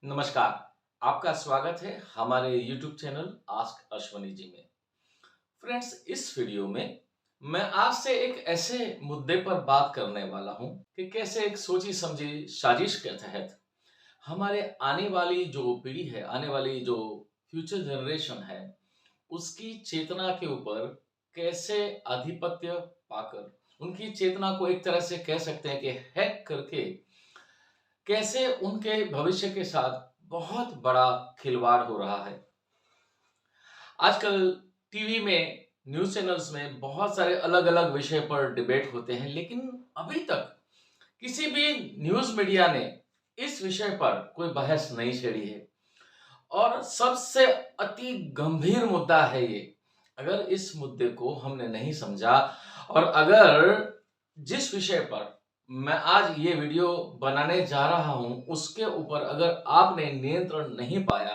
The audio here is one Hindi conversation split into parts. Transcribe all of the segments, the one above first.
नमस्कार। आपका स्वागत है हमारे YouTube चैनल आस्क अश्वनी जी में। फ्रेंड्स, इस वीडियो में मैं आपसे एक ऐसे मुद्दे पर बात करने वाला हूं कि कैसे एक सोची समझी साजिश के तहत हमारे आने वाली जो पीढ़ी है, आने वाली जो फ्यूचर जनरेशन है, उसकी चेतना के ऊपर कैसे आधिपत्य पाकर उनकी चेतना को एक तरह से कह सकते हैं कि हैक करके कैसे उनके भविष्य के साथ बहुत बड़ा खिलवाड़ हो रहा है। आजकल टीवी में, न्यूज़ चैनल्स में बहुत सारे अलग-अलग विषय पर डिबेट होते हैं, लेकिन अभी तक किसी भी न्यूज़ मीडिया ने इस विषय पर कोई बहस नहीं छेड़ी है और सबसे अति गंभीर मुद्दा है ये। अगर इस मुद्दे को हमने नहीं समझा और अगर जिस विषय पर मैं आज ये वीडियो बनाने जा रहा हूं, उसके ऊपर अगर आपने नियंत्रण नहीं पाया,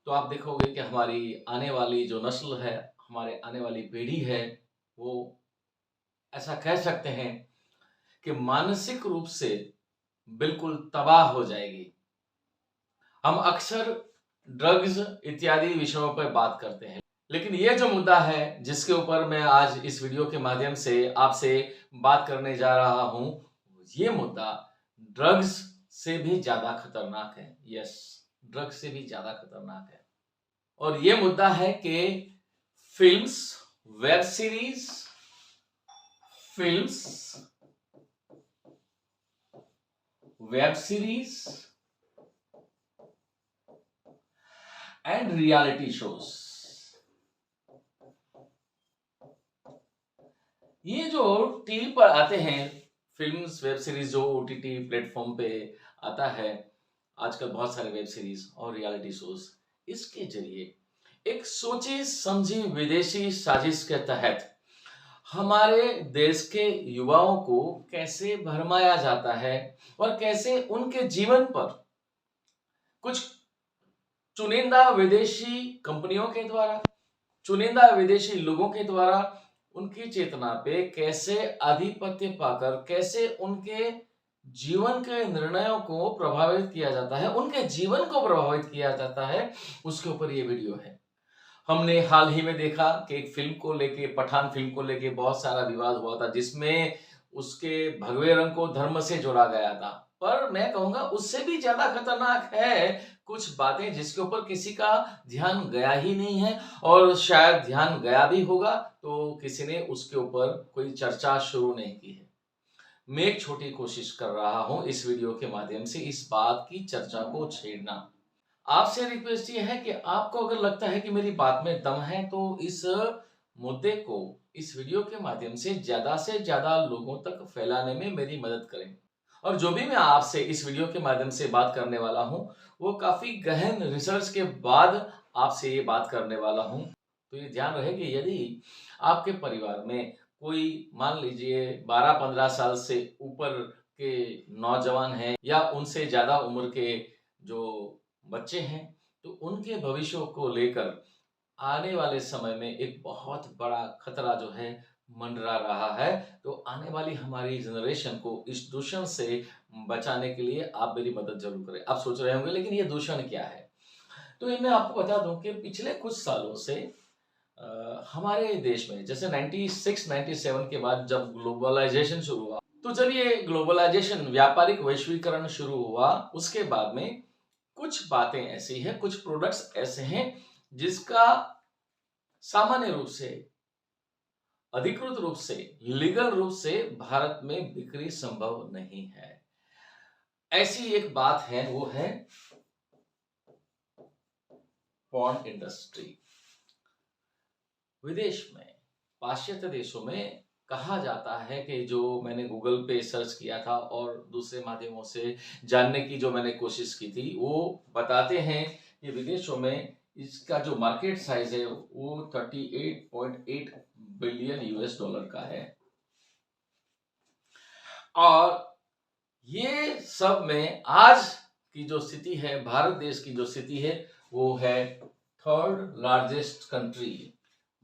तो आप देखोगे कि हमारी आने वाली जो नस्ल है, हमारे आने वाली पीढ़ी है, वो ऐसा कह सकते हैं कि मानसिक रूप से बिल्कुल तबाह हो जाएगी। हम अक्सर ड्रग्स इत्यादि विषयों पर बात करते हैं, लेकिन ये जो मुद्दा है जिसके ऊपर मैं आज इस वीडियो के माध्यम से आपसे बात करने जा रहा हूं, ये मुद्दा ड्रग्स से भी ज्यादा खतरनाक है। यस, ड्रग्स से भी ज्यादा खतरनाक है। और ये मुद्दा है कि films, web series, films, web series and reality shows, ये जो टीवी पर आते हैं, फिल्म्स, वेब सीरीज जो ओटीटी प्लेटफॉर्म पे आता है, आजकल बहुत सारे वेब सीरीज और रियलिटी शोज, इसके जरिए एक सोची समझी विदेशी साजिश के तहत हमारे देश के युवाओं को कैसे भरमाया जाता है और कैसे उनके जीवन पर कुछ चुनिंदा विदेशी कंपनियों के द्वारा, चुनिंदा विदेशी लोगों के द्वारा उनकी चेतना पे कैसे आधिपत्य पाकर कैसे उनके जीवन के निर्णयों को प्रभावित किया जाता है, उनके जीवन को प्रभावित किया जाता है, उसके ऊपर ये वीडियो है। हमने हाल ही में देखा कि एक फिल्म को लेके, पठान फिल्म को लेके बहुत सारा विवाद हुआ था, जिसमें उसके भगवे रंग को धर्म से जोड़ा गया था। पर मैं कहूंगा उससे भी ज्यादा खतरनाक है कुछ बातें जिसके ऊपर किसी का ध्यान गया ही नहीं है, और शायद ध्यान गया भी होगा तो किसी ने उसके ऊपर कोई चर्चा शुरू नहीं की है। मैं एक छोटी कोशिश कर रहा हूं इस वीडियो के माध्यम से इस बात की चर्चा को छेड़ना। आपसे रिक्वेस्ट ये है कि आपको अगर लगता है कि मेरी बात में दम है, तो इस मुद्दे को इस वीडियो के माध्यम से ज्यादा लोगों तक फैलाने में मेरी मदद करें। और जो भी मैं आपसे इस वीडियो के माध्यम से बात करने वाला हूं, वो काफी गहन रिसर्च के बाद आपसे ये बात करने वाला हूं। तो ये ध्यान रहे कि यदि आपके परिवार में कोई, मान लीजिए 12-15 साल से ऊपर के नौजवान हैं या उनसे ज्यादा उम्र के जो बच्चे हैं, तो उनके भविष्य को लेकर आने वाले समय में एक बहुत बड़ा खतरा जो है मंडरा रहा है। तो आने वाली हमारी जनरेशन को इस दूषण से बचाने के लिए आप मेरी मदद जरूर करें। आप सोच रहे होंगे लेकिन ये दूषण क्या है? तो ये मैं आपको बता दूं कि पिछले कुछ सालों से हमारे देश में, जैसे 96-97 के बाद जब ग्लोबलाइजेशन शुरू हुआ, तो जब ये ग्लोबलाइजेशन, व्यापारिक वैश्वीकरण शुरू हुआ, उसके बाद में कुछ बातें ऐसी हैं, कुछ प्रोडक्ट्स ऐसे हैं जिसका सामान्य रूप से, अधिकृत रूप से, लीगल रूप से भारत में बिक्री संभव नहीं है। ऐसी एक बात है, वो है पॉर्न इंडस्ट्री। विदेश में, पाश्चात्य देशों में कहा जाता है कि, जो मैंने गूगल पे सर्च किया था और दूसरे माध्यमों से जानने की जो मैंने कोशिश की थी, वो बताते हैं कि विदेशों में इसका जो मार्केट साइज है वो 38.8 बिलियन यूएस डॉलर का है। और ये सब में आज की जो स्थिति है, भारत देश की जो स्थिति है, वो है थर्ड लार्जेस्ट कंट्री।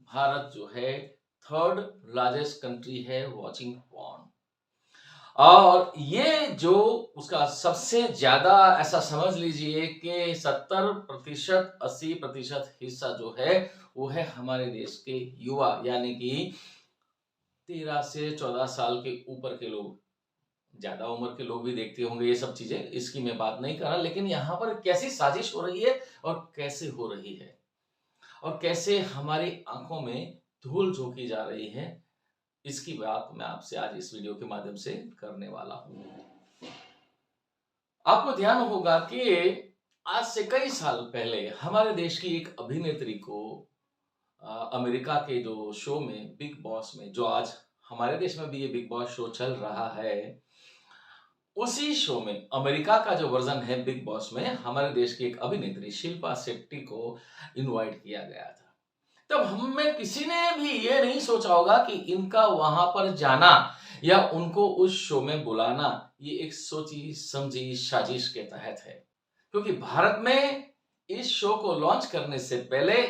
भारत जो है थर्ड लार्जेस्ट कंट्री है वॉचिंग पॉर्न। और ये जो उसका सबसे ज्यादा ऐसा समझ लीजिए कि 70% 80% हिस्सा जो है वो है हमारे देश के युवा, यानी कि 13 से 14 साल के ऊपर के लोग। ज्यादा उम्र के लोग भी देखते होंगे ये सब चीजें, इसकी मैं बात नहीं कर रहा, लेकिन यहाँ पर कैसी साजिश हो रही है और कैसे हो रही है और कैसे हमारी आंखों में धूल झोंकी जा रही है, इसकी बात मैं आपसे आज इस वीडियो के माध्यम से करने वाला हूं। आपको ध्यान होगा कि आज से कई साल पहले हमारे देश की एक अभिनेत्री को अमेरिका के जो शो में बिग बॉस में, जो आज हमारे देश में भी ये बिग बॉस शो चल रहा है, उसी शो में अमेरिका का जो वर्जन है बिग बॉस में हमारे देश की एक अभिनेत्री शिल्पा शेट्टी को इनवाइट किया गया था। तब हम में किसी ने भी ये नहीं सोचा होगा कि इनका वहां पर जाना या उनको उस शो में बुलाना ये एक सोची समझी साजिश के तहत है, क्योंकि भारत में इस शो को लॉन्च करने से पहले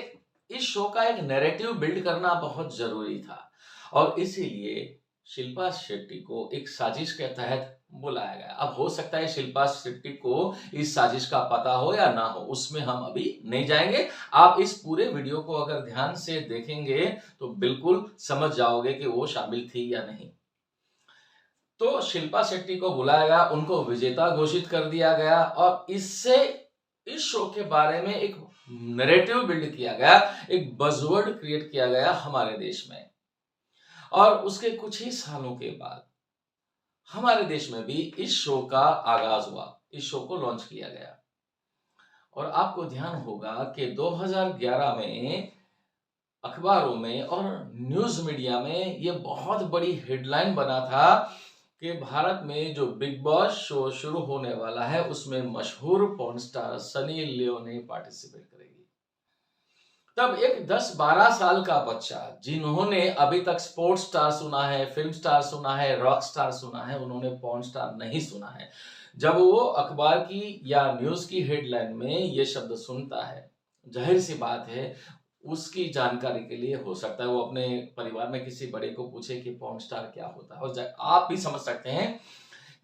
इस शो का एक नैरेटिव बिल्ड करना बहुत जरूरी था और इसीलिए शिल्पा शेट्टी को एक साजिश के तहत बुलाया गया। अब हो सकता है शिल्पा शेट्टी को इस साजिश का पता हो या ना हो, उसमें हम अभी नहीं जाएंगे। आप इस पूरे वीडियो को अगर ध्यान से देखेंगे तो बिल्कुल समझ जाओगे कि वो शामिल थी या नहीं। तो शिल्पा शेट्टी को बुलाया गया, उनको विजेता घोषित कर दिया गया और इससे इस शो के बारे में एक नैरेटिव बिल्ड किया गया, एक बज़वर्ड क्रिएट किया गया हमारे देश में। और उसके कुछ ही सालों के बाद हमारे देश में भी इस शो का आगाज हुआ, इस शो को लॉन्च किया गया। और आपको ध्यान होगा कि 2011 में अखबारों में और न्यूज मीडिया में ये बहुत बड़ी हेडलाइन बना था कि भारत में जो बिग बॉस शो शुरू होने वाला है उसमें मशहूर porn star Sunny Leone participate करेगी। तब एक 10-12 साल का बच्चा, जिन्होंने अभी तक स्पोर्ट्स स्टार सुना है, फिल्म स्टार सुना है, रॉक स्टार सुना है, उन्होंने पॉर्न स्टार नहीं सुना है, जब वो अखबार की या न्यूज की हेडलाइन में ये शब्द सुनता है, जाहिर सी बात है उसकी जानकारी के लिए हो सकता है वो अपने परिवार में किसी बड़े को पूछे कि पॉर्न स्टार क्या होता है। और आप भी समझ सकते हैं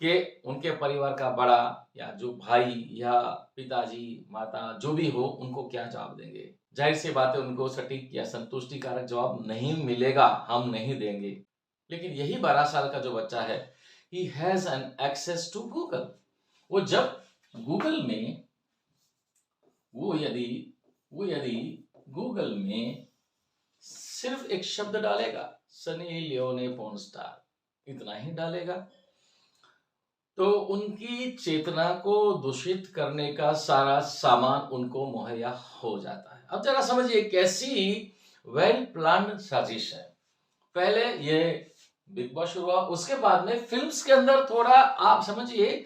कि उनके परिवार का बड़ा या जो भाई या पिताजी माता जो भी हो उनको क्या जवाब देंगे। जाहिर सी बात है उनको सटीक या संतुष्टिकारक जवाब नहीं मिलेगा, हम नहीं देंगे। लेकिन यही 12 साल का जो बच्चा है, he has an access to Google. वो जब गूगल में वो यदि वो यदि गूगल में सिर्फ एक शब्द डालेगा, सनी लियोनी पॉर्न स्टार, इतना ही डालेगा, तो उनकी चेतना को दूषित करने का सारा सामान उनको मुहैया हो जाता है। अब जरा समझिए कैसी वेल प्लान साजिश है। पहले ये बिग बॉस शुरू हुआ, उसके बाद में फिल्म्स के अंदर थोड़ा आप समझिए,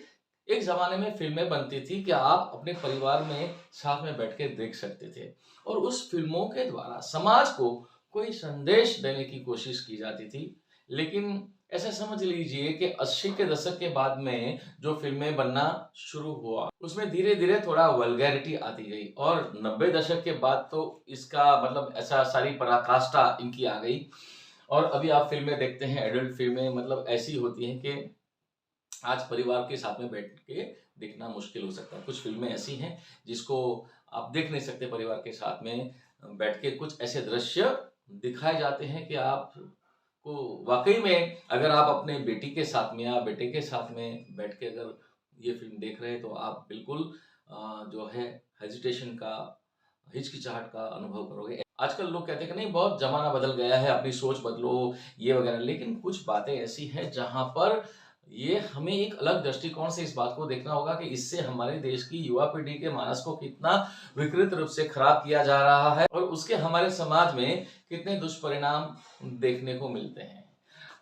एक जमाने में फिल्में बनती थी कि आप अपने परिवार में साथ में बैठ के देख सकते थे और उस फिल्मों के द्वारा समाज को कोई संदेश देने की कोशिश की जाती थी। लेकिन ऐसा समझ लीजिए कि 80 के दशक के बाद में जो फिल्में बनना शुरू हुआ उसमें धीरे धीरे थोड़ा वल्गैरिटी आती गई और 90 दशक के बाद तो इसका मतलब ऐसा सारी पराकाष्ठा इनकी आ गई। और अभी आप फिल्में देखते हैं, एडल्ट फिल्में मतलब ऐसी होती हैं कि आज परिवार के साथ में बैठ के देखना मुश्किल हो सकता है। कुछ फिल्में ऐसी हैं जिसको आप देख नहीं सकते परिवार के साथ में बैठ के। कुछ ऐसे दृश्य दिखाए जाते हैं कि आप को वाकई में अगर आप अपने बेटी के साथ में या बेटे के साथ में बैठ के अगर ये फिल्म देख रहे हैं तो आप बिल्कुल जो है हेजिटेशन का, हिचकिचाहट का अनुभव करोगे। आजकल लोग कहते हैं कि नहीं बहुत जमाना बदल गया है, अपनी सोच बदलो ये वगैरह, लेकिन कुछ बातें ऐसी हैं जहां पर ये हमें एक अलग दृष्टिकोण से इस बात को देखना होगा कि इससे हमारे देश की युवा पीढ़ी के मानस को कितना विकृत रूप से खराब किया जा रहा है और उसके हमारे समाज में कितने दुष्परिणाम देखने को मिलते हैं।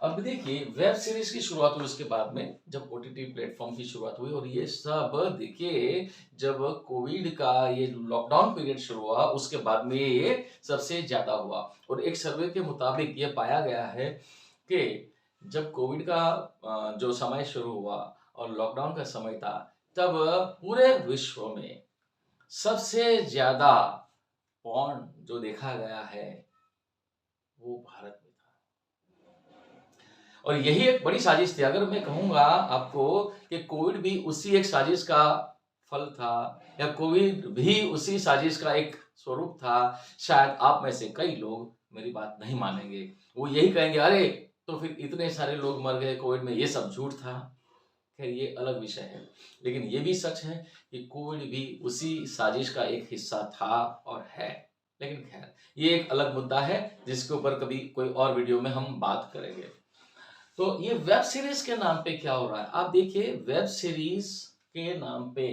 अब देखिए वेब सीरीज की शुरुआत हुई उसके बाद में, जब ओटीटी प्लेटफॉर्म की शुरुआत हुई और ये सब देखिए जब कोविड का ये लॉकडाउन पीरियड शुरू हुआ उसके बाद में ये सबसे ज्यादा हुआ। और एक सर्वे के मुताबिक ये पाया गया है कि जब कोविड का जो समय शुरू हुआ और लॉकडाउन का समय था, तब पूरे विश्व में सबसे ज्यादा पॉर्न जो देखा गया है वो भारत में था। और यही एक बड़ी साजिश थी। अगर मैं कहूंगा आपको कि कोविड भी उसी एक साजिश का फल था, या कोविड भी उसी साजिश का एक स्वरूप था, शायद आप में से कई लोग मेरी बात नहीं मानेंगे। वो यही कहेंगे, अरे तो फिर इतने सारे लोग मर गए कोविड में, ये सब झूठ था। खैर ये अलग विषय है, लेकिन ये भी सच है कि कोविड भी उसी साजिश का एक हिस्सा था और है। लेकिन खैर ये एक अलग मुद्दा है, जिसके ऊपर कभी कोई और वीडियो में हम बात करेंगे। तो ये वेब सीरीज के नाम पे क्या हो रहा है, आप देखिए, वेब सीरीज के नाम पे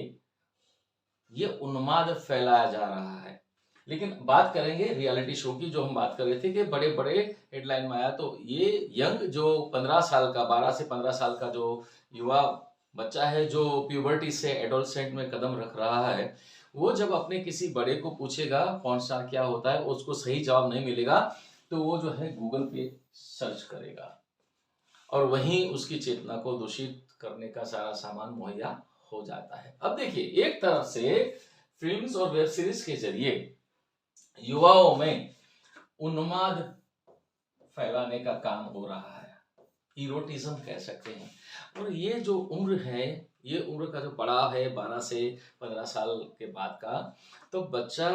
ये उन्माद फैलाया जा रहा है। लेकिन बात करेंगे रियलिटी शो की, जो हम बात कर रहे थे कि बड़े बड़े हेडलाइन में आया, तो ये यंग जो 15 साल का, 12 से 15 साल का जो युवा बच्चा है, जो प्यूबर्टी से एडोलसेंट में कदम रख रहा है, वो जब अपने किसी बड़े को पूछेगा पॉर्न स्टार क्या होता है, उसको सही जवाब नहीं मिलेगा, तो वो जो है गूगल पे सर्च करेगा और वहीं उसकी चेतना को दूषित करने का सारा सामान मुहैया हो जाता है। अब देखिए, एक तरफ से फिल्म्स और वेब सीरीज के जरिए युवाओं में उन्माद फैलाने का काम हो रहा है, इरोटिज्म कह सकते हैं। और ये जो उम्र है, ये उम्र का जो पड़ाव है 12 से 15 साल के बाद का, तो बच्चा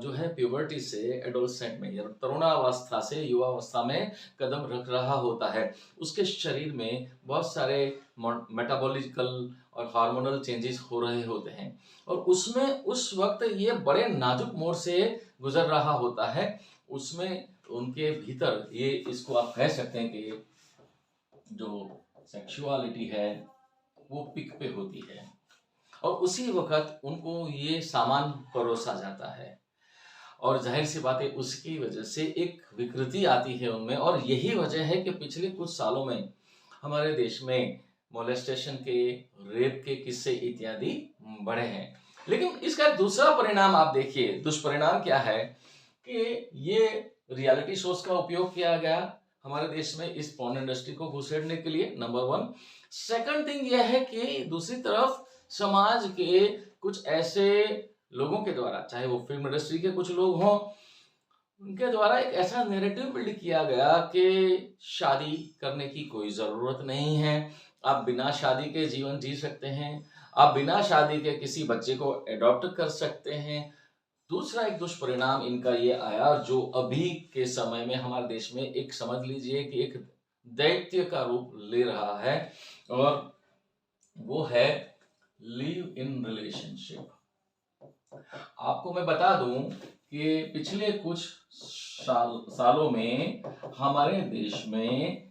जो है प्यूबर्टी से एडोलसेंट में या तरुणावस्था से युवावस्था में कदम रख रहा होता है। उसके शरीर में बहुत सारे मेटाबॉलिकल और हार्मोनल चेंजेस हो रहे होते हैं, और उसमें उस वक्त ये बड़े नाजुक मोड़ से गुजर रहा होता है। उसमें उनके भीतर ये, इसको आप कह सकते हैं कि जो सेक्सुअलिटी है वो पिक पे होती है, और उसी वक्त उनको ये सामान परोसा जाता है, और जाहिर सी बात है उसकी वजह से एक विकृति आती है उनमें। और यही वजह है कि पिछले कुछ सालों में हमारे देश में मोलेस्टेशन के, रेप के किस्से इत्यादि बढ़े हैं। लेकिन इसका दूसरा परिणाम आप देखिए, दुष्परिणाम क्या है कि ये रियलिटी शोज का उपयोग किया गया हमारे देश में इस पॉर्न इंडस्ट्री को घुसेड़ने के लिए, नंबर वन। सेकंड थिंग यह है कि दूसरी तरफ समाज के कुछ ऐसे लोगों के द्वारा, चाहे वो फिल्म इंडस्ट्री के कुछ लोग हों, उनके द्वारा एक ऐसा नैरेटिव बिल्ड किया गया कि शादी करने की कोई जरूरत नहीं है, आप बिना शादी के जीवन जी सकते हैं, आप बिना शादी के किसी बच्चे को एडॉप्ट कर सकते हैं। दूसरा एक दुष्परिणाम इनका ये आया, जो अभी के समय में हमारे देश में एक, समझ लीजिए कि एक दैत्य का रूप ले रहा है, और वो है लिव इन रिलेशनशिप। आपको मैं बता दूं कि पिछले कुछ सालों में हमारे देश में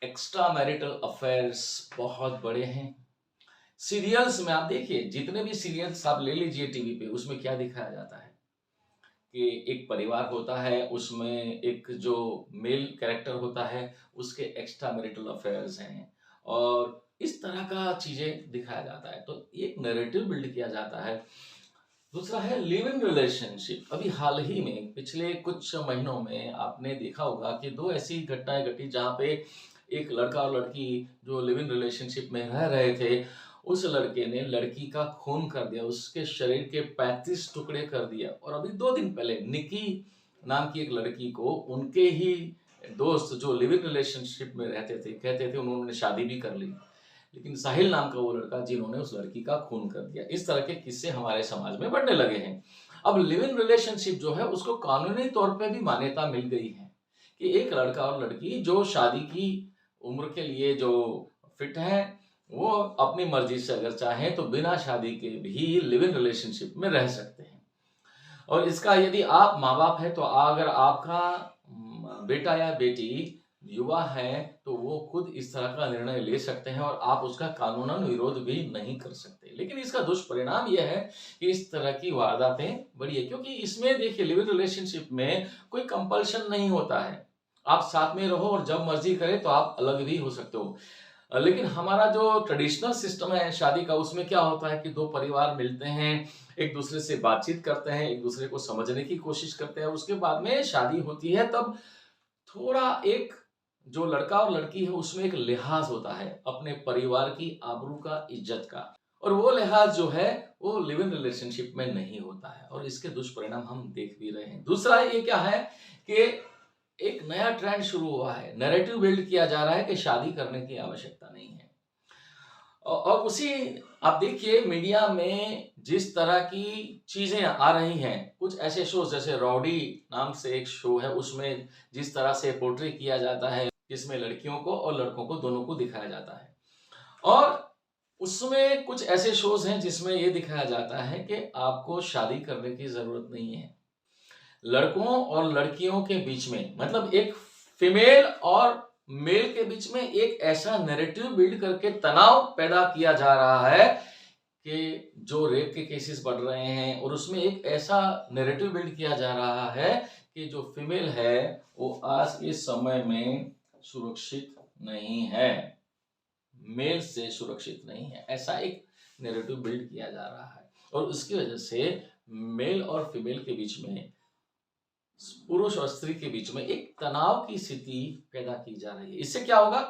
एक्स्ट्रा मैरिटल अफेयर्स बहुत बड़े हैं। सीरियल्स में आप देखिए, जितने भी सीरियल्स आप ले लीजिए टीवी पे, उसमें क्या दिखाया जाता है कि एक परिवार होता है, उसमें एक जो मेल कैरेक्टर होता है, उसके एक्स्ट्रा मैरिटल अफेयर्स हैं, और इस तरह का चीजें दिखाया जाता है। तो एक नैरेटिव बिल्ड किया जाता है। दूसरा है लिव इन रिलेशनशिप। अभी हाल ही में पिछले कुछ महीनों में आपने देखा होगा कि दो ऐसी घटनाएं घटी जहाँ पे एक लड़का और लड़की जो लिव इन रिलेशनशिप में रह रहे थे, उस लड़के ने लड़की का खून कर दिया, उसके शरीर के 35 टुकड़े कर दिया। और अभी 2 दिन पहले निकी नाम की एक लड़की को उनके ही दोस्त जो लिव इन रिलेशनशिप में रहते थे, कहते थे उन्होंने शादी भी कर ली, लेकिन साहिल नाम का वो लड़का जिन्होंने उस लड़की का खून कर दिया। इस तरह के किस्से हमारे समाज में बढ़ने लगे हैं। अब लिव इन रिलेशनशिप जो है उसको कानूनी तौर पे भी मान्यता मिल गई है कि एक लड़का और लड़की जो शादी की उम्र के लिए जो फिट है, वो अपनी मर्जी से अगर चाहें तो बिना शादी के भी लिव इन रिलेशनशिप में रह सकते हैं। और इसका यदि आप माँ बाप है, तो अगर आपका बेटा या बेटी युवा है, तो वो खुद इस तरह का निर्णय ले सकते हैं, और आप उसका कानूनन विरोध भी नहीं कर सकते। लेकिन इसका दुष्परिणाम यह है कि इस तरह की वारदातें बढ़ी है, क्योंकि इसमें देखिए लिव इन रिलेशनशिप में कोई कंपल्शन नहीं होता है, आप साथ में रहो और जब मर्जी करे तो आप अलग भी हो सकते हो। लेकिन हमारा जो ट्रेडिशनल सिस्टम है शादी का, उसमें क्या होता है कि दो परिवार मिलते हैं, एक दूसरे से बातचीत करते हैं, एक दूसरे को समझने की कोशिश करते हैं, उसके बाद में शादी होती है। तब थोड़ा एक जो लड़का और लड़की है उसमें एक लिहाज होता है अपने परिवार की आबरू का, इज्जत का, और वो लिहाज जो है वो लिव इन रिलेशनशिप में नहीं होता है, और इसके दुष्परिणाम हम देख भी रहे हैं। दूसरा ये क्या है कि एक नया ट्रेंड शुरू हुआ है, नैरेटिव बिल्ड किया जा रहा है कि शादी करने की आवश्यकता नहीं है। और उसी आप देखिए मीडिया में जिस तरह की चीजें आ रही हैं, कुछ ऐसे शो जैसे रॉडी नाम से एक शो है, उसमें जिस तरह से पोर्ट्रे किया जाता है, जिसमें लड़कियों को और लड़कों को दोनों को दिखाया जाता है, और उसमें कुछ ऐसे शोज हैं जिसमें ये दिखाया जाता है कि आपको शादी करने की जरूरत नहीं है। लड़कों और लड़कियों के बीच में, मतलब एक फीमेल और मेल के बीच में एक ऐसा नैरेटिव बिल्ड करके तनाव पैदा किया जा रहा है कि जो रेप के केसेस बढ़ रहे हैं, और उसमें एक ऐसा नैरेटिव बिल्ड किया जा रहा है कि जो फीमेल है वो आज के समय में सुरक्षित नहीं है, मेल से सुरक्षित नहीं है, ऐसा एक नैरेटिव बिल्ड किया जा रहा है। और उसकी वजह से मेल और फीमेल के बीच में, पुरुष और स्त्री के बीच में एक तनाव की स्थिति पैदा की जा रही है। इससे क्या होगा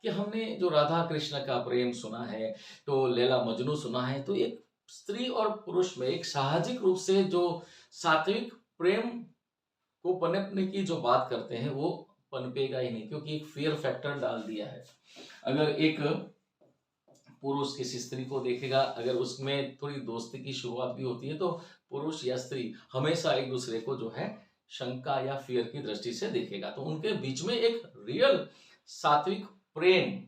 कि हमने जो राधा कृष्ण का प्रेम सुना है, तो लैला मजनू सुना है, तो एक स्त्री और पुरुष में एक सामाजिक रूप से जो सात्विक प्रेम को पनपने की जो बात करते हैं वो पनपेगा ही नहीं, क्योंकि एक फियर फैक्टर डाल दिया है। अगर एक पुरुष किसी स्त्री को देखेगा, अगर उसमें थोड़ी दोस्ती की शुरुआत भी होती है, तो पुरुष या स्त्री हमेशा एक दूसरे को जो है शंका या फियर की दृष्टि से देखेगा। तो उनके बीच में एक रियल सात्विक प्रेम,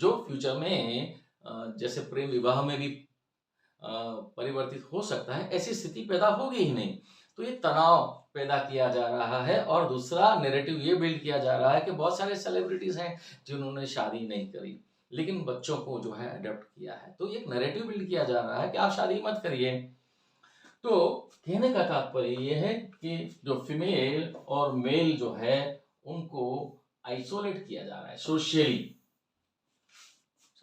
जो फ्यूचर में जैसे प्रेम विवाह में भी परिवर्तित हो सकता है, ऐसी स्थिति पैदा होगी ही नहीं। तो ये तनाव पैदा किया जा रहा है। और दूसरा नैरेटिव ये बिल्ड किया जा रहा है कि बहुत सारे सेलिब्रिटीज हैं जिन्होंने शादी नहीं करी, लेकिन बच्चों को जो है अडॉप्ट किया है। तो एक नैरेटिव बिल्ड किया जा रहा है कि आप शादी मत करिए। तो कहने का तात्पर्य यह है कि जो फीमेल और मेल जो है उनको आइसोलेट किया जा रहा है, सोशली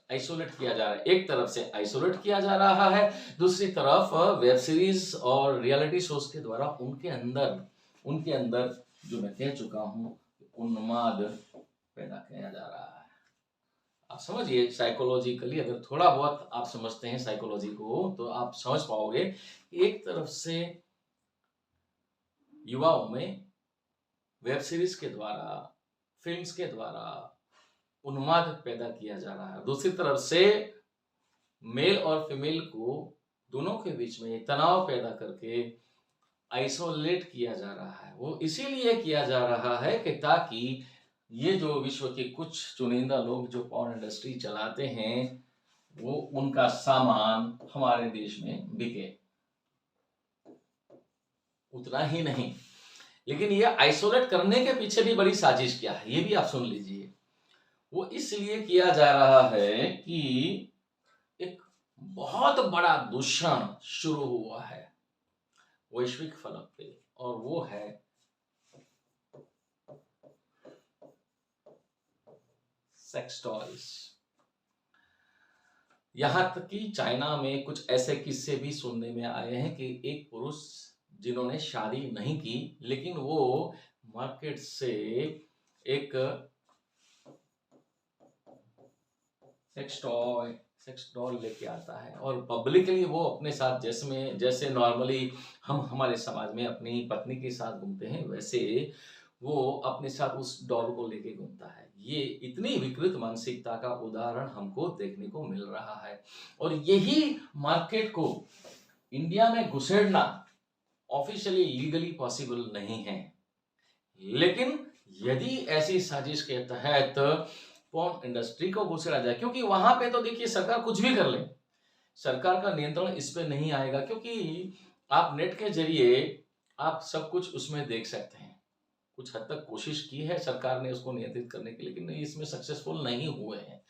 आइसोलेट किया जा रहा है। एक तरफ से आइसोलेट किया जा रहा है, दूसरी तरफ वेब सीरीज और रियलिटी शोज के द्वारा उनके अंदर जो मैं कह चुका हूं उन्माद पैदा किया जा रहा है। आप समझिए साइकोलॉजिकली, अगर थोड़ा बहुत आप समझते हैं साइकोलॉजी को, तो आप समझ पाओगे कि एक तरफ से युवाओं में वेब सीरीज के द्वारा, फिल्म्स के द्वारा उन्माद पैदा किया जा रहा है, दूसरी तरफ से मेल और फीमेल को दोनों के बीच में तनाव पैदा करके आइसोलेट किया जा रहा है। वो इसीलिए किया जा रहा है कि ताकि ये जो विश्व के कुछ चुनिंदा लोग जो पॉर्न इंडस्ट्री चलाते हैं, वो उनका सामान हमारे देश में बिके। उतना ही नहीं, लेकिन ये आइसोलेट करने के पीछे भी बड़ी साजिश क्या है, ये भी आप सुन लीजिए। वो इसलिए किया जा रहा है कि एक बहुत बड़ा दूषण शुरू हुआ है वैश्विक फलक पे, और वो है सेक्स टॉयज। यहां तक कि चाइना में कुछ ऐसे किस्से भी सुनने में आए हैं कि एक पुरुष जिन्होंने शादी नहीं की, लेकिन वो मार्केट से एक सेक्स डॉल लेके आता है, और पब्लिकली वो अपने साथ जैसे नॉर्मली हम हमारे समाज में अपनी पत्नी के साथ घूमते हैं, वैसे वो अपने साथ उस डॉल को लेके घूमता है। ये इतनी विकृत मानसिकता का उदाहरण हमको देखने को मिल रहा है, और यही मार्केट को इंडिया में घुसेड़ना ऑफिशियली लीगली पॉसिबल नहीं है। लेकिन यदि ऐसी साजिश के तहत पॉर्न इंडस्ट्री को घुसेड़ा जाए, क्योंकि वहां पे तो देखिए सरकार कुछ भी कर ले, सरकार का नियंत्रण इस पे नहीं आएगा, क्योंकि आप नेट के जरिए आप सब कुछ उसमें देख सकते हैं। कुछ हद तक कोशिश की है सरकार ने उसको नियंत्रित करने की, लेकिन इसमें सक्सेसफुल नहीं हुए हैं।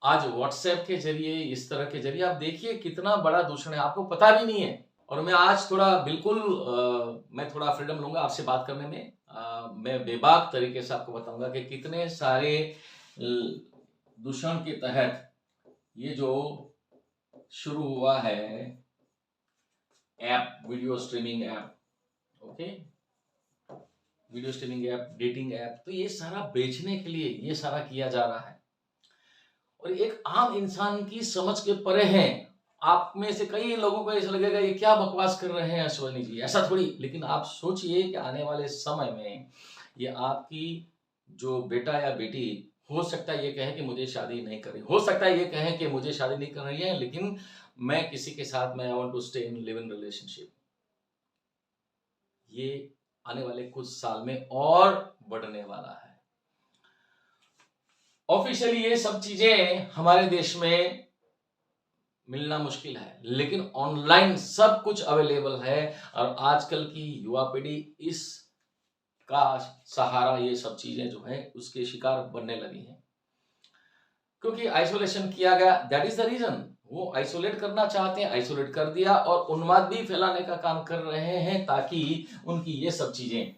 आज व्हाट्सएप के जरिए, इस तरह के जरिए आप देखिए कितना बड़ा दूषण है, आपको पता भी नहीं है। और मैं आज थोड़ा मैं थोड़ा फ्रीडम लूंगा आपसे बात करने में। मैं बेबाक तरीके से आपको बताऊंगा कि कितने सारे दूषण के तहत ये जो शुरू हुआ है app, video streaming app, okay, video streaming app, dating app, तो ये सारा बेचने के लिए ये सारा किया जा रहा है, और एक आम इंसान की समझ के परे है। आप में से कई लोगों को ऐसा लगेगा ये क्या बकवास कर रहे हैं अश्वनी जी, ऐसा थोड़ी। लेकिन आप सोचिए कि आने वाले समय में ये आपकी जो बेटा या बेटी हो सकता है ये कहे कि मुझे शादी नहीं करनी, हो सकता है ये कहे कि मुझे शादी नहीं करनी है, लेकिन मैं किसी के साथ मैं I want to stay in live in relationship. ये आने वाले कुछ साल में और बढ़ने वाला है। ऑफिशियली ये सब चीजें हमारे देश में मिलना मुश्किल है, लेकिन ऑनलाइन सब कुछ अवेलेबल है और आजकल की युवा पीढ़ी इस का सहारा ये सब चीजें जो है उसके शिकार बनने लगी हैं, क्योंकि आइसोलेशन किया गया। That is the reason. वो आइसोलेट करना चाहते हैं, आइसोलेट कर दिया और उन्माद भी फैलाने का काम कर रहे हैं ताकि उनकी ये सब चीजें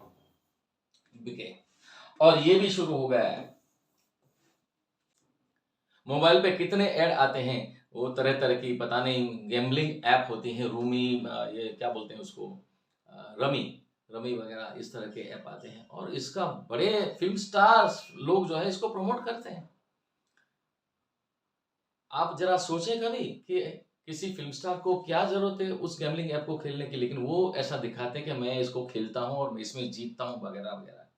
बिके। और ये भी शुरू हो गया है, मोबाइल पे कितने ऐड आते हैं, वो तरह तरह की पता नहीं गैम्बलिंग ऐप होती हैं, रूमी, ये क्या बोलते हैं उसको, रमी रमी वगैरह इस तरह के ऐप आते हैं और इसका बड़े फिल्म स्टार्स लोग जो है इसको प्रमोट करते हैं। आप जरा सोचें कभी कि किसी फिल्म स्टार को क्या जरूरत है उस गैम्बलिंग ऐप को खेलने की, लेकिन वो ऐसा दिखाते हैं कि मैं इसको खेलता हूं और मैं इसमें जीतता हूं वगैरह वगैरह।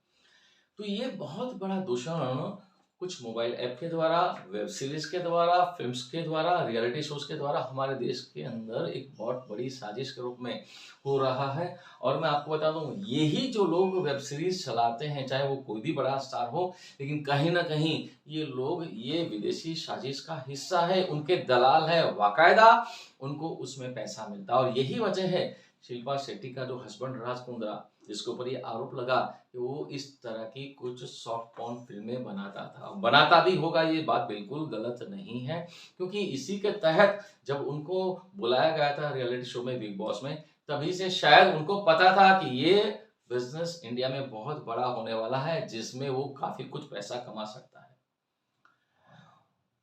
तो ये बहुत बड़ा दूषण कुछ मोबाइल ऐप के द्वारा, वेब सीरीज के द्वारा, फिल्म्स के द्वारा, रियलिटी शोज के द्वारा हमारे देश के अंदर एक बहुत बड़ी साजिश के रूप में हो रहा है। और मैं आपको बता दूं, यही जो लोग वेब सीरीज चलाते हैं, चाहे वो कोई भी बड़ा स्टार हो, लेकिन कहीं ना कहीं ये लोग ये विदेशी साजिश का हिस्सा है, उनके दलाल है, बाकायदा उनको उसमें पैसा मिलता है। और यही वजह है शिल्पा शेट्टी का जो हस्बैंड राज कुंद्रा, जिसके ऊपर ये आरोप लगा कि वो इस तरह की कुछ सॉफ्ट पॉर्न फिल्में बनाता था, बनाता भी होगा, ये बात बिल्कुल गलत नहीं है, क्योंकि इसी के तहत जब उनको बुलाया गया था रियलिटी शो में, बिग बॉस में, तभी से शायद उनको पता था कि ये बिजनेस इंडिया में बहुत बड़ा होने वाला है, जिसमें वो काफी कुछ पैसा कमा सकता है।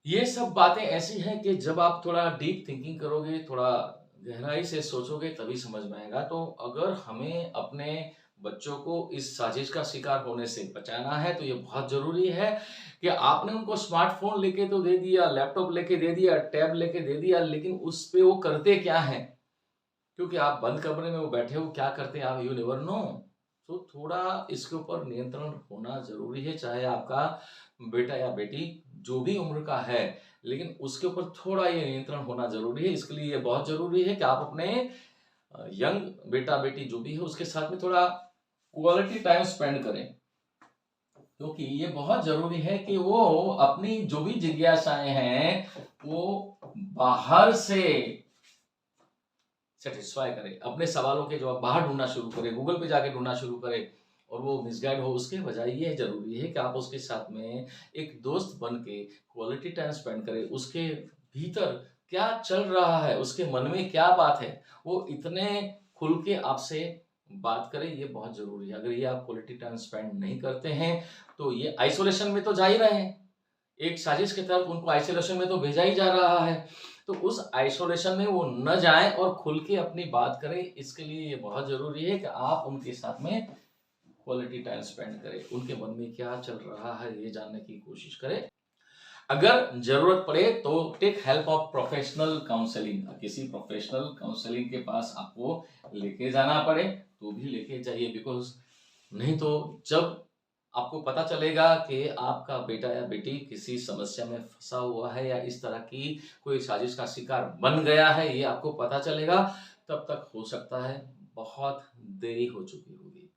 ये सब बातें ऐसी हैं कि जब आप थोड़ा डीप थिंकिंग करोगे, थोड़ा गहराई से सोचोगे तभी समझ में आएगा। तो अगर हमें अपने बच्चों को इस साजिश का शिकार होने से बचाना है तो ये बहुत जरूरी है कि आपने उनको स्मार्टफोन लेके तो दे दिया, लैपटॉप लेके दे दिया, टैब लेके दे दिया, लेकिन उस पे वो करते क्या है, क्योंकि आप बंद कमरे में वो बैठे हो, क्या करते हैं आप, यू नेवर नो। तो थोड़ा इसके ऊपर नियंत्रण होना जरूरी है, चाहे आपका बेटा या बेटी जो भी उम्र का है, लेकिन उसके ऊपर थोड़ा ये नियंत्रण होना जरूरी है। इसके लिए ये बहुत जरूरी है कि आप अपने यंग बेटा बेटी जो भी है उसके साथ में थोड़ा क्वालिटी टाइम स्पेंड करें, क्योंकि ये बहुत जरूरी है कि वो अपनी जो भी जिज्ञासाएं हैं वो बाहर से सेटिस्फाई करे, अपने सवालों के जवाब बाहर ढूंढना शुरू करे, गूगल पे जाके ढूंढना शुरू करे और वो मिसगाइड हो। उसके बजाय ये जरूरी है कि आप उसके साथ में एक दोस्त बन के क्वालिटी टाइम स्पेंड करें, उसके भीतर क्या चल रहा है, उसके मन में क्या बात है, वो इतने खुल के आपसे बात करें, ये बहुत जरूरी है। अगर ये आप क्वालिटी टाइम स्पेंड नहीं करते हैं तो ये आइसोलेशन में तो जा ही रहे हैं, एक साजिश के तहत उनको आइसोलेशन में तो भेजा ही जा रहा है। तो उस आइसोलेशन में वो न जाएं और खुल के अपनी बात करें, इसके लिए ये बहुत जरूरी है कि आप उनके साथ में क्वालिटी टाइम स्पेंड करें, उनके मन में क्या चल रहा है ये जानने की कोशिश करें। अगर जरूरत पड़े तो take help of professional counselling, किसी प्रोफेशनल काउंसलिंग के पास आपको लेके जाना पड़े तो भी लेके जाइए, बिकॉज नहीं तो जब आपको पता चलेगा कि आपका बेटा या बेटी किसी समस्या में फंसा हुआ है या इस तरह की कोई साजिश का शिकार बन गया है, ये आपको पता चलेगा, तब तक हो सकता है बहुत देरी हो चुकी होगी।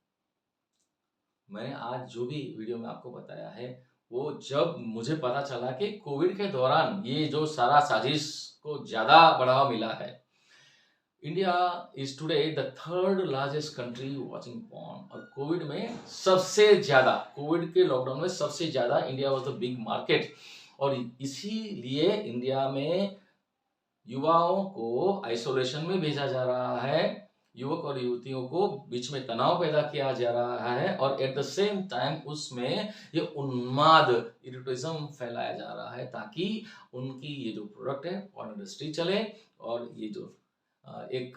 मैंने आज जो भी वीडियो में आपको बताया है वो जब मुझे पता चला कि कोविड के दौरान ये जो सारा साजिश को ज्यादा बढ़ावा मिला है। India is today the third largest country watching porn, और कोविड में सबसे ज्यादा, कोविड के लॉकडाउन में सबसे ज्यादा India was the big market, और इसीलिए इंडिया में युवाओं को आइसोलेशन में भेजा जा रहा है, युवक और युवतियों को बीच में तनाव पैदा किया जा रहा है, और एट द सेम टाइम उसमें ये उन्माद, इरिटेशन फैलाया जा रहा है ताकि उनकी ये जो प्रोडक्ट है पॉर्न इंडस्ट्री चले, और ये जो एक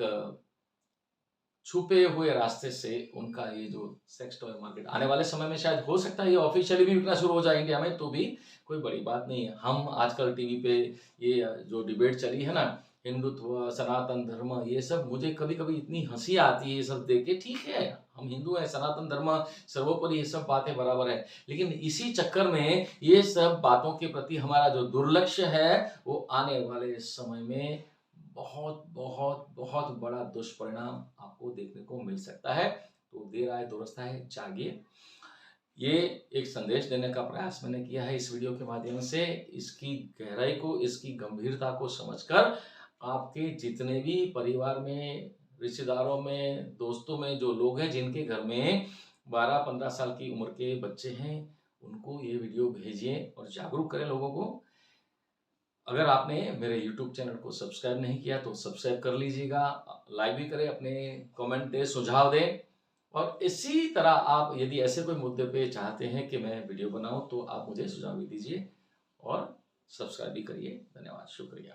छुपे हुए रास्ते से उनका ये जो सेक्स टॉय मार्केट आने वाले समय में शायद हो सकता है ये ऑफिशियली भी बिकना शुरू हो जाए इंडिया में, तो भी कोई बड़ी बात नहीं है। हम आजकल टीवी पे ये जो डिबेट चली है ना हिंदुत्व, सनातन धर्म, ये सब मुझे कभी-कभी इतनी हँसी आती है ये सब देख के। ठीक है, हम हिंदू हैं, सनातन धर्म सर्वोपरि, ये सब बातें बराबर है। लेकिन इसी चक्कर में ये सब बातों के प्रति हमारा जो दुर्लक्ष्य है, वो आने वाले समय में बहुत, बहुत, बहुत बड़ा दुष्परिणाम आपको देखने को मिल सकता है। तो देर आए दुरुस्त आए, जागिए। ये एक संदेश देने का प्रयास मैंने किया है इस वीडियो के माध्यम से। इसकी गहराई को, इसकी गंभीरता को समझकर आपके जितने भी परिवार में, रिश्तेदारों में, दोस्तों में जो लोग हैं जिनके घर में 12-15 साल की उम्र के बच्चे हैं, उनको ये वीडियो भेजिए और जागरूक करें लोगों को। अगर आपने मेरे YouTube चैनल को सब्सक्राइब नहीं किया तो सब्सक्राइब कर लीजिएगा, लाइक भी करें, अपने कमेंट दें, सुझाव दें। और इसी तरह आप यदि ऐसे कोई मुद्दे पे चाहते हैं कि मैं वीडियो बनाऊं तो आप मुझे सुझाव भी दीजिए और सब्सक्राइब भी करिए। धन्यवाद, शुक्रिया।